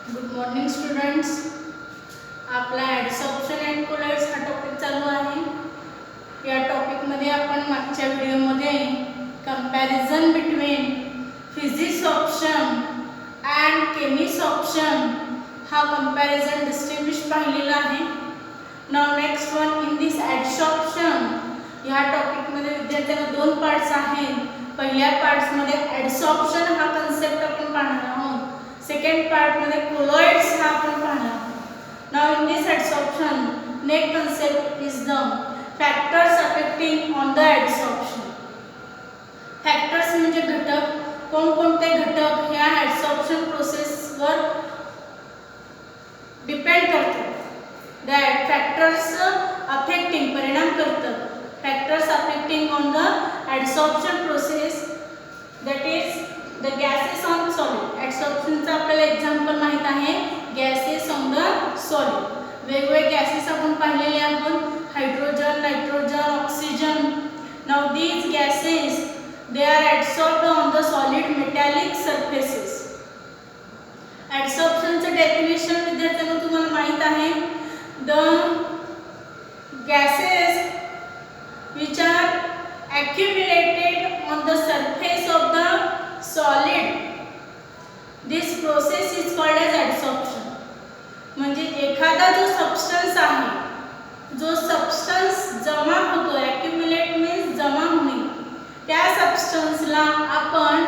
Good morning students. आपला ॲडसॉर्प्शन and colloids हा topic चालू आहे. या टॉपिकमध्ये आपण मागच्या व्हिडिओमध्ये कंपॅरिझन बिटवीन फिजिसॉर्प्शन अँड केमिसॉर्प्शन हा कंपॅरिझन डिस्टिंग्विश पाहिलेला आहे. नाव नेक्स्ट वन इन दिस ॲडसॉर्प्शन. ह्या टॉपिकमध्ये विद्यार्थ्यांना दोन पार्ट्स आहेत. पहिल्या पार्ट्समध्ये ॲडसॉर्प्शन हा कन्सेप्ट आपण पाहणार आहोत. सेकंड पार्ट मध्ये कोलॉइड्स हा आपण पाहणार. Now in this adsorption next concept is the factors affecting on the adsorption. Factors म्हणजे घटक. कोणकोणते घटक ह्या ॲडसॉर्प्शन प्रोसेसवर डिपेंड करतात. दॅट फॅक्टर्स अफेक्टिंग परिणाम करतात. Factors affecting on the adsorption process that is the gases on solid. ॲडसॉर्प्शनचं आपल्याला एक्झाम्पल माहीत आहे, गॅसेस ऑन द सॉलिड. वेगवेगळे गॅसेस आपण पाहिलेले आहोत. Hydrogen, nitrogen, oxygen. Now these gases they are adsorbed on the solid metallic surfaces. ॲडसॉर्प्शनचं definition विद्यार्थ्यांना तुम्हाला माहीत आहे. The gases which are accumulated on the surface of the solid, this process is called as adsorption. म्हणजे एखादा जो substance आहे, जो सबस्टन्स जमा होतो, accumulate means जमा होणे, त्या सबस्टन्सला आपण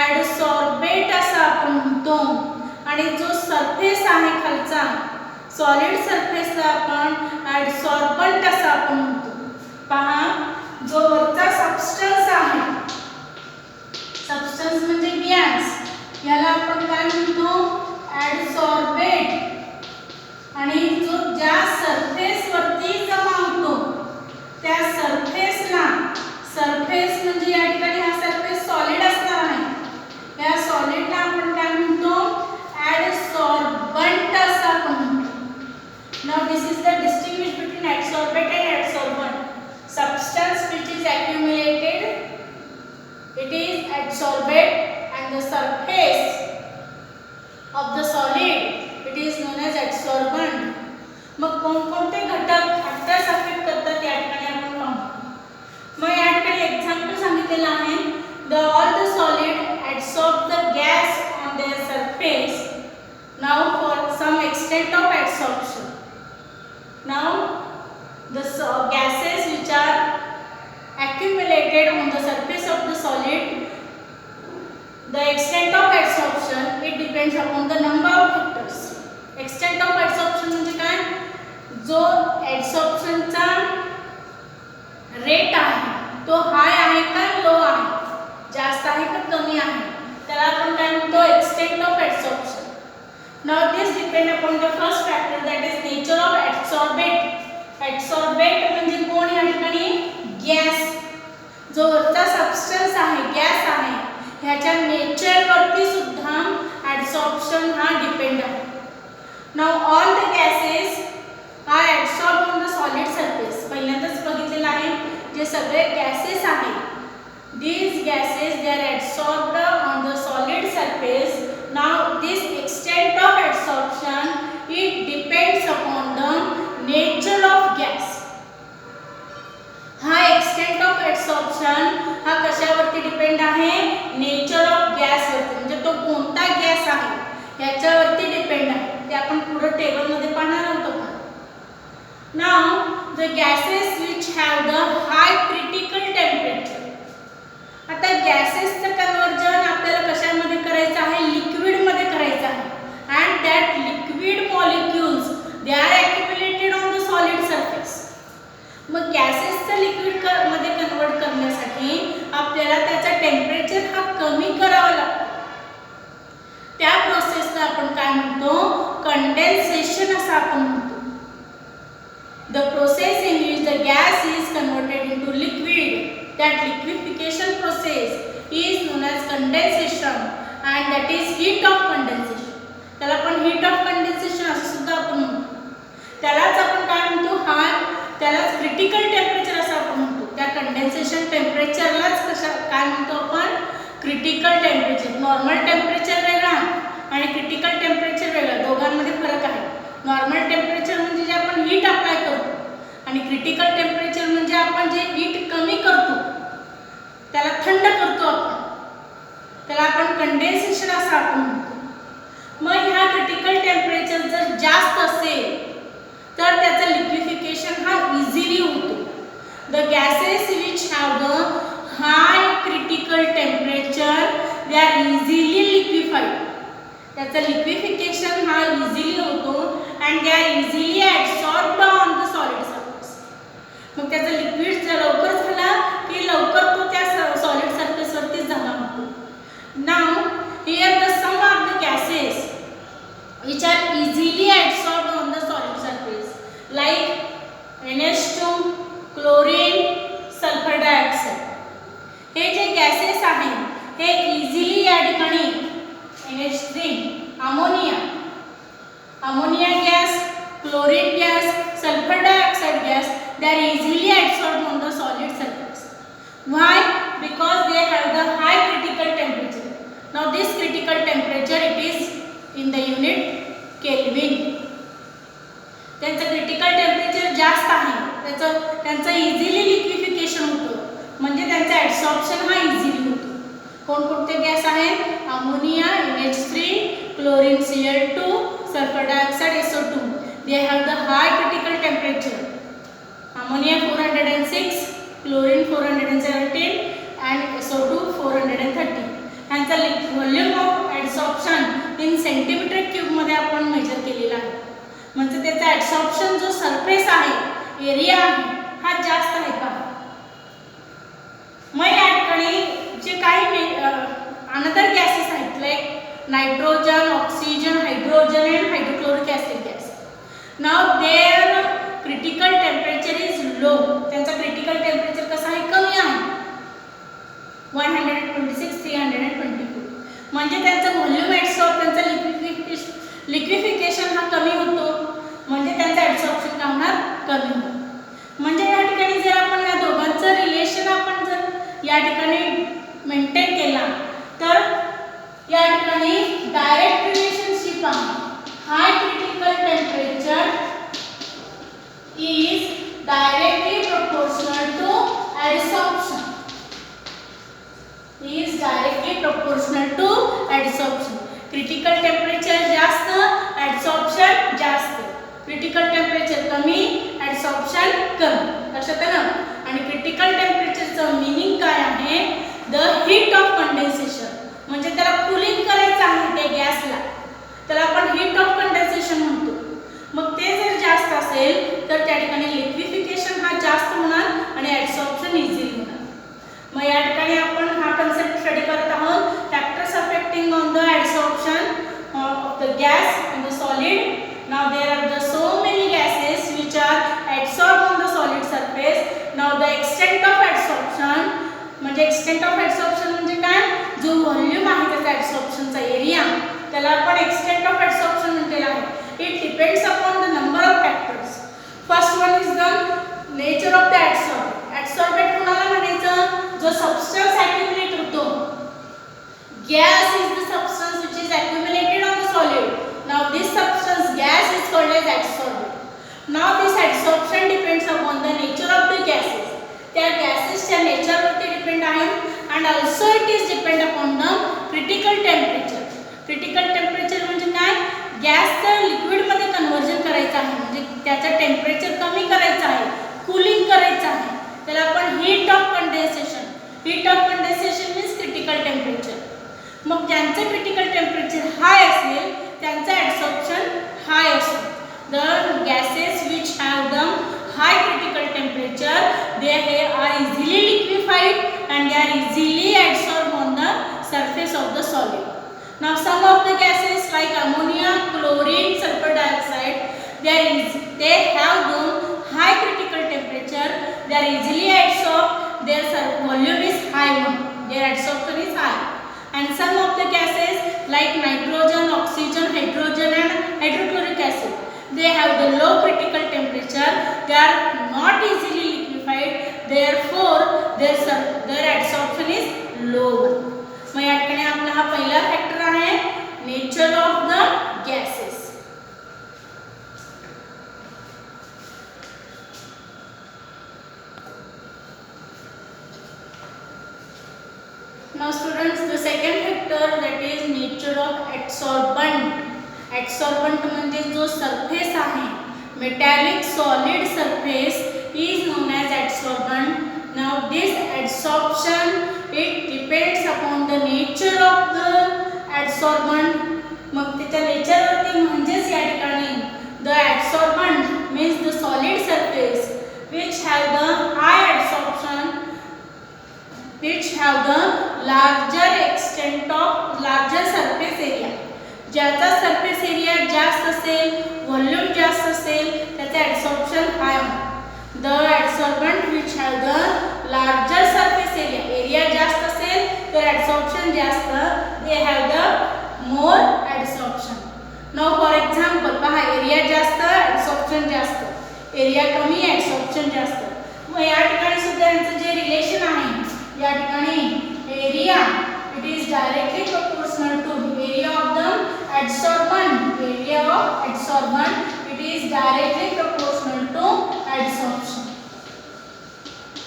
ॲडसॉर्बेट असं आपण म्हणतो. आणि जो सरफेस आहे खालचा सॉलिड सरफेसला आपण ॲडसॉर्बंट असं आपण म्हणतो. पहा, जो वरचा सबस्टन्स आहे, सबस्टन्स म्हणजे गॅस, याला आपण काय म्हणतो? ॲडसॉर्बेट. आणि जो ज्या सरफेस वरती जमा होतो त्या सरफेसला, सरफेस म्हणजे या ठिकाणी हा सरफेस सॉलिड असणार आहे, या सॉलिडला आपण काय म्हणतो? ॲडसॉर्बंट असं आपण म्हणतो. Now this is the distinguish between adsorbate and adsorbent. Substance which is accumulated, it is adsorbate, and the surface of the solid, it is known as adsorbent. मग कोणकोणते घटक फॅक्टर्स अफेक्ट करतात या ठिकाणी आपण पाहू. मग या ठिकाणी एक्झाम्पल सांगितलेलं आहे. The all the solid adsorb the gas on their surface. Now for some extent of adsorption. Now the gases which are accumulated on the surface of the solid, the extent of adsorption, it depends upon the number of factors. Extent of adsorption म्हणजे काय? जो adsorption चा rate आहे तो हाय आहे का low आहे, जास्त आहे का कमी आहे, त्याला आपण काय म्हणतो? extent of adsorption. Now this depend upon the first factor, that is nature of adsorbate. ॲडसॉर्बेट म्हणजे कोण या ठिकाणी? गॅस. जो वरचा सबस्टन्स आहे, गॅस आहे, ह्याच्या नेचरवरती सुद्धा ॲडसॉर्प्शन हा डिपेंड आहे. Now all the gases are adsorb on the solid surface. पहिल्यांदाच बघितलेलं आहे, जे सगळे गॅसेस आहेत, these gases they are adsorbed on the solid surface. Now this extent of adsorption it depends upon the nature of gas. हा extent of adsorption हा कशावरती depend आहे? नेचर ऑफ गॅसवरती, म्हणजे तो कोणता गॅस आहे याच्यावरती डिपेंड आहे. ते आपण पुढे टेबलमध्ये पाहणार आहोत. Now the gases which have the high critical temperature. आता गॅसेसचं कन्वर्जन आपल्याला कशामध्ये करायचं आहे? लिक्विडमध्ये करायचं आहे. And that liquid molecules they are accumulated on the solid surface. मग गॅसेसचं लिक्विड मध्ये कन्वर्ट करण्यासाठी आपल्याला त्याचा टेम्परेचर हा कमी करावा लागतो. त्या प्रोसेसला आपण काय म्हणतो? कंडेन्सेशन असं आपण म्हणतो. The process in which the gas is converted into liquid, that liquefaction process is known as condensation, and that is heat of condensation. त्याला आपण heat of condensation असं सुद्धा आपण म्हणतो. त्यालाच आपण काय म्हणतो? हा त्यालाच क्रिटिकल टेम्परेचर असं आपण म्हणतो. त्या कंडेन्सेशन टेम्परेचरलाच काय म्हणतो आपण? Critical temperature. नॉर्मल टेम्परेचर वेगळा आणि क्रिटिकल टेम्परेचर वेगळं, दोघांमध्ये फरक आहे. नॉर्मल टेम्परेचर म्हणजे जे आपण हीट अप्लाय करतो आणि क्रिटिकल टेम्परेचर म्हणजे आपण जे हीट कमी करतो त्याला थंड करतो आपण, त्याला आपण कंडेन्सेशन असं आपण म्हणतो. मग ह्या क्रिटिकल टेम्परेचर जर जास्त असेल तर त्याचं लिक्विफिकेशन हा इझिली होतो. The gases which have the high critical temperature they are easily liquefied. त्याचं लिक्विफिकेशन हा इझिली होतो and they are easily absorbed on the solid surface. मग त्याचं लिक्विड जर लवकर झाला की लवकर तो त्या सॉलिड सरफेसवरती जमा होतो. Now here the sum of the gases which are easily absorbed on the solid surface like NH2, chlorine, sulfur dioxide. हे जे गॅसेस आहेत हे इझिली या ठिकाणी NH3, ammonia gas, chlorine gas, sulphur dioxide gas, they are easily absorbed on the solid surface. Why? Because they have the high critical temperature. Now this critical temperature it is in the unit kelvin. त्यांचं critical temperature जास्त आहे, त्यांचं easily liquefaction होतं म्हणजे त्यांचं absorption हा easily होतो. कोणकोणते गॅस आहेत? Ammonia NH3, chlorine Cl2, sulphur dioxide SO2. They have the high critical temperature. Ammonia 406, chlorine 417 and SO2 430. ह्यांचा volume of absorption in centimetre cube मध्ये आपण मेजर केलेला आहे. म्हणजे त्याचा ॲब्सॉर्प्शन जो सरफेस आहे, एरिया आहे, हा जास्त आहे का. मग या ठिकाणी जे काही अनदर गॅसेस आहेत like nitrogen, oxygen, hydrogen and hydrochloric acid gas. Now their critical temperature is low. त्यांचा क्रिटिकल टेम्परेचर कसं आहे? कमी आहे, 126, 324. म्हणजे त्यांचं व्हॉल्यूम ॲब्सॉर्ब, त्यांचं लिक्विफिकेशन हा कमी होतो म्हणजे त्यांचं ॲब्सॉर्प्शन काय होणार? कमी होतं. म्हणजे या ठिकाणी जर आपण या दोघांचं रिलेशन आपण जर या ठिकाणी मेंटेन केला तर या ठिकाणी डायरेक्ट रिलेशनशिप आहे. High critical temperature is directly proportional to absorption. is directly proportional to adsorption. Critical temperature जास्त, adsorption जास्त. क्रिटिकल टेम्परेचर कमी, adsorption कमी. लक्षात आहे ना. आणि क्रिटिकल टेम्परेचरचं मीनिंग काय आहे? The heat of condensation. म्हणजे त्याला कूलिंग करायचं आहे त्या गॅसला, त्याला आपण हीट ऑफ कंडेन्सेशन म्हणतो. मग ते जर जास्त असेल तर त्या ठिकाणी लिक्विफिकेशन हा जास्त होणार आणि ॲब्सॉर्प्शन इझिली होणार. मग या ठिकाणी आपण हा कन्सेप्ट स्टडी करत आहोत. Factors affecting on the absorption of the gas in the solid. Now there are the so many gases which are absorb on the solid surface. Now the extent of absorption म्हणजे extent of absorption म्हणजे काय? जो volume आहे त्याचा ॲब्सॉर्प्शनचा area त्याला आपण extent of absorption म्हटलेला आहे. It depends upon the number of factors. First one is the nature of the absorbate. Absorbate कोणाला म्हणायचं? जो सबस्टन्स accumulate होतो. Gas is the substance which is accumulated on the solid. Now this substance gas is called as adsorbent. Now this adsorption depends upon the nature of the gases. त्या gases nature वरती depend आहे and also it is depend upon the critical temperature. Critical temperature म्हणजे काय? गॅसचं liquid मध्ये conversion करायचं आहे म्हणजे त्याचं टेम्परेचर कमी करायचं आहे, कूलिंग करायचं आहे. त्याला आपण heat of condensation. Heat of condensation means critical temperature. मग ज्यांचं क्रिटिकल टेम्परेचर हाय असेल त्यांचं ॲब्सॉर्प्शन हाय असतो. The gases which have the high critical temperature they are easily liquefied and they are easily absorb on the surface of the solid. Now some of the gases like ammonia, chlorine, sulfur dioxide, they have the high critical temperature. They are easily absorbed. Their volume is high one. Their absorption is high. And some of the gases like nitrogen, oxygen, hydrogen and hydrochloric acid, they have the low critical temperature. They are not easily liquefied. Therefore their absorption is low. मग या ठिकाणी आपला हा पहिला factor आहे nature of the gases. Now students, the second factor, that is nature of adsorbent. Adsorbent म्हणजे जो surface आहे, metallic solid surface is known as adsorbent. Now this adsorption, it depends upon the nature of the adsorbent. मग त्याच्या nature वरती, म्हणजेच या ठिकाणी the adsorbent means the solid surface which have the high adsorption, which have the larger extent of larger surface area. ज्याचा surface area जास्त असेल, volume जास्त असेल, त्याचा adsorption high होईल. The adsorbent which have the larger surface area, area जास्त असेल तर adsorption जास्त, they have the more adsorption. Now for example, पहा area जास्त, adsorption जास्त, area कमी, adsorption जास्त. मग या ठिकाणी सुद्धा यांचं जे रिलेशन आहे, या ठिकाणी area it is directly proportional to area of the adsorbent. Area of adsorbent, it is directly proportional to adsorption.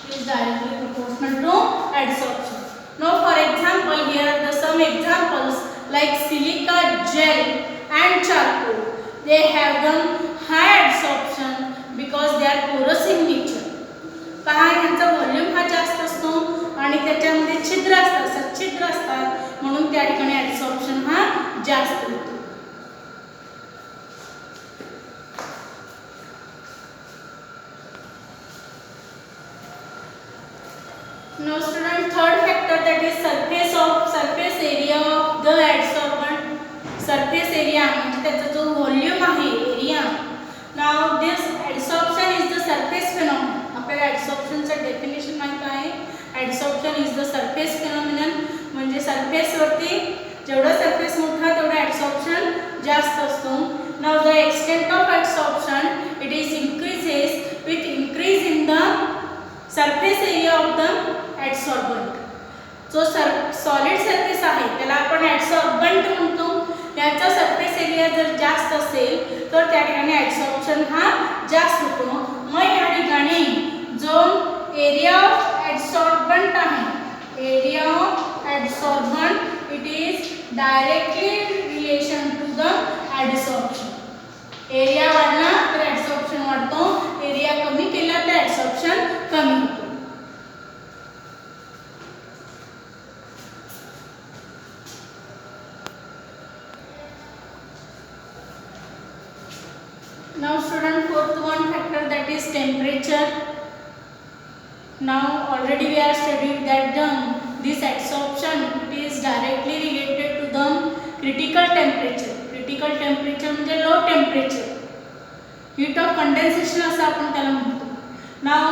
It is directly proportional to adsorption. Now for example, here are the some examples like silica gel and charcoal. They have the high adsorption because they are porous in nature. पहा यांचा volume हा जास्त असतो आणि त्याच्यामध्ये छिद्र असतात, सच्छिद्र असतात, म्हणून त्या ठिकाणी ऍब्सॉर्प्शन हा जास्त होतो. Now student, third factor, that is surface area of the adsorbent. Surface area म्हणजे त्याचा जो व्हॉल्यूम आहे, area. Now this adsorption is the surface phenomenon. आपल्याला adsorptionचं डेफिनेशन माहित आहे. Adsorption is the surface phenomenon, म्हणजे सरफेस वरती जेवढा सरफेस मोठा तेवढा adsorption जास्त असतो. Now the extent of adsorption, it is increases with increase in the surface area of the adsorbent. जो सॉलिड सरफेस आहे त्याला आपण adsorbent म्हणतो. त्याचा सरफेस एरिया जर जास्त असेल तर त्या ठिकाणी adsorption हा जास्त होतो. मग या ठिकाणी जो एरिया ऑफ adsorbent आहे, area of adsorbent, it is directly relation to the adsorption. Area वाढला तर adsorption वाढतो, एरिया कमी केला तर adsorption कमी होतो. Now student, fourth one factor, that is temperature. Now already we are studied that this adsorption, it is directly related to the critical temperature. Critical temperature म्हणजे low temperature, heat of condensation असं आपण त्याला म्हणतो. Now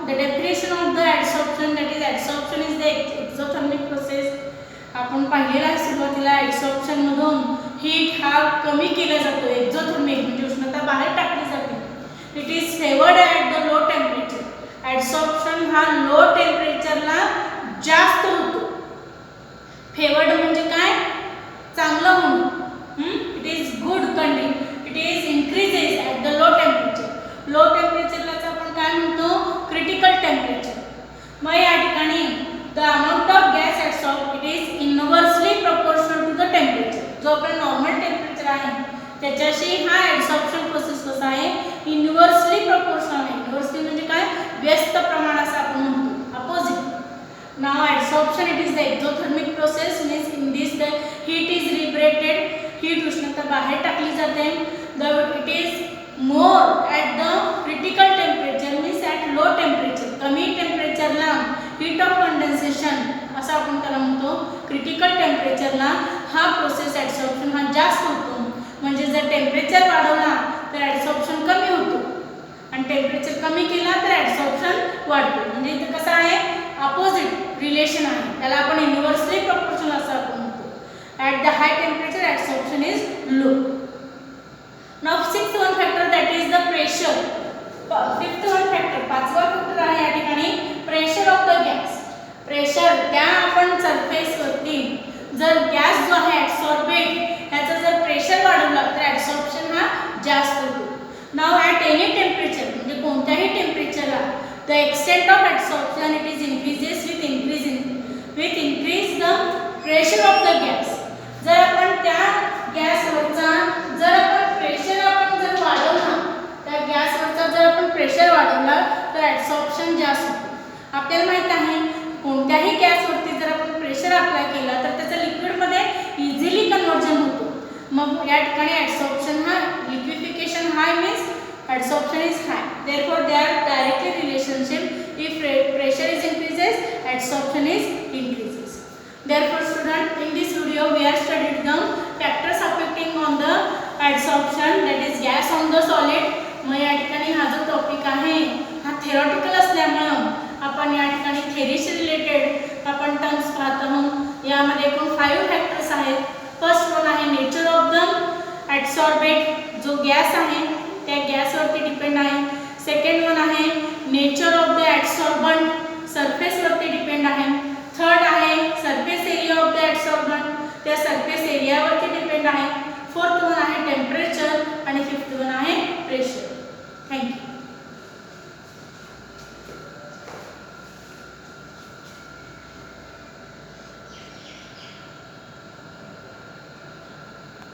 the definition of the adsorption, that is adsorption is the exothermic process. आपण पाहिलेला आहे सुरुवातीला adsorption मधून हीट हा कमी केला जातो, एक्झोथर्मिक म्हणजे उष्णता बाहेर टाकली जाते. It is favoured at the low temperature. Absorption हा लो टेम्परेचरला जास्त होतो. फेवर्ड म्हणजे काय, चांगलं होणं. It is good condition, it is increases at the low temperature. Low टेम्परेचरलाच आपण काय म्हणतो, क्रिटिकल टेम्परेचर. मग या ठिकाणी the amount of gas absorb, it is inversely proportional to the temperature. जो आपला नॉर्मल टेम्परेचर आहे त्याच्याशी हा ॲब्सॉर्प्शन प्रोसेस कसा आहे, इनव्हर्सली प्रपोर्शनल आहे. इनव्हर्सली म्हणजे काय, व्यस्त प्रमाण असं आपण म्हणतो, opposite. Now absorption, it is the exothermic process, means in this the heat is liberated, heat उष्णता बाहेर टाकली जाते. The it is more at the critical temperature, means at low temperature, कमी टेम्परेचरला हीट ऑफ कंडेन्सेशन असं आपण त्याला म्हणतो. Critical टेम्परेचरला हा प्रोसेस ॲब्सॉर्प्शन हा जास्त होतो. म्हणजे जर टेम्परेचर वाढवला तर ॲब्सॉर्प्शन कमी होतो आणि टेम्परेचर कमी केला तर ॲब्सॉर्प्शन वाढतो. म्हणजे इथे कसं आहे, अपोजिट रिलेशन आहे. त्याला आपण इनव्हर्सली प्रपोर्शनल असं आपण म्हणतो. At the high temperature absorption is low. Now sixth one factor, that is the pressure. Fifth one factor, पाचवा फॅक्टर आहे या ठिकाणी pressure of the gas. Pressure, त्या आपण सरफेस वरती जर गॅस जो आहे ॲब्सॉर्बेट, ह्याचा जास्त होतो. नाव ॲट एनी टेम्परेचर म्हणजे कोणत्याही टेम्परेचरला the extent of absorption it is increases with increase the pressure of the gas. जर आपण त्या गॅसवरचा जर आपण प्रेशर जर वाढवला, त्या गॅसवरचा जर आपण प्रेशर वाढवला तर ॲब्सॉर्प्शन जास्त होतं. आपल्याला माहीत आहे कोणत्याही गॅसवरती जर आपण प्रेशर अप्लाय केला तर त्याचं लिक्विडमध्ये इझिली कन्वर्जन होतो. मग या ठिकाणी absorption high, liquefaction high means adsorption is high. Therefore they are directly relationship. If pressure is increases, adsorption is increases. Therefore student, in this video we are studied the factors affecting on the adsorption, that is gas on the solid. मग या ठिकाणी हा जो topic आहे हा theoretical असल्यामुळे आपण या ठिकाणी थेरीशी रिलेटेड आपण टर्म्स पाहत आहोत. यामध्ये एकूण 5 फॅक्टर्स आहेत. फर्स्ट वन आहे नेचर ऑफ द adsorbate, जो गॅस आहे त्या गॅसवरती डिपेंड आहे. सेकंड वन आहे नेचर ऑफ द ॲडसॉर्बंट, सरफेसवरती डिपेंड आहे. थर्ड आहे सरफेस एरिया ऑफ द ॲडसॉर्बंट, त्या सरफेस एरियावरती डिपेंड आहे. फोर्थ वन आहे टेम्परेचर आणि फिफ्थ वन आहे प्रेशर. थँक्यू.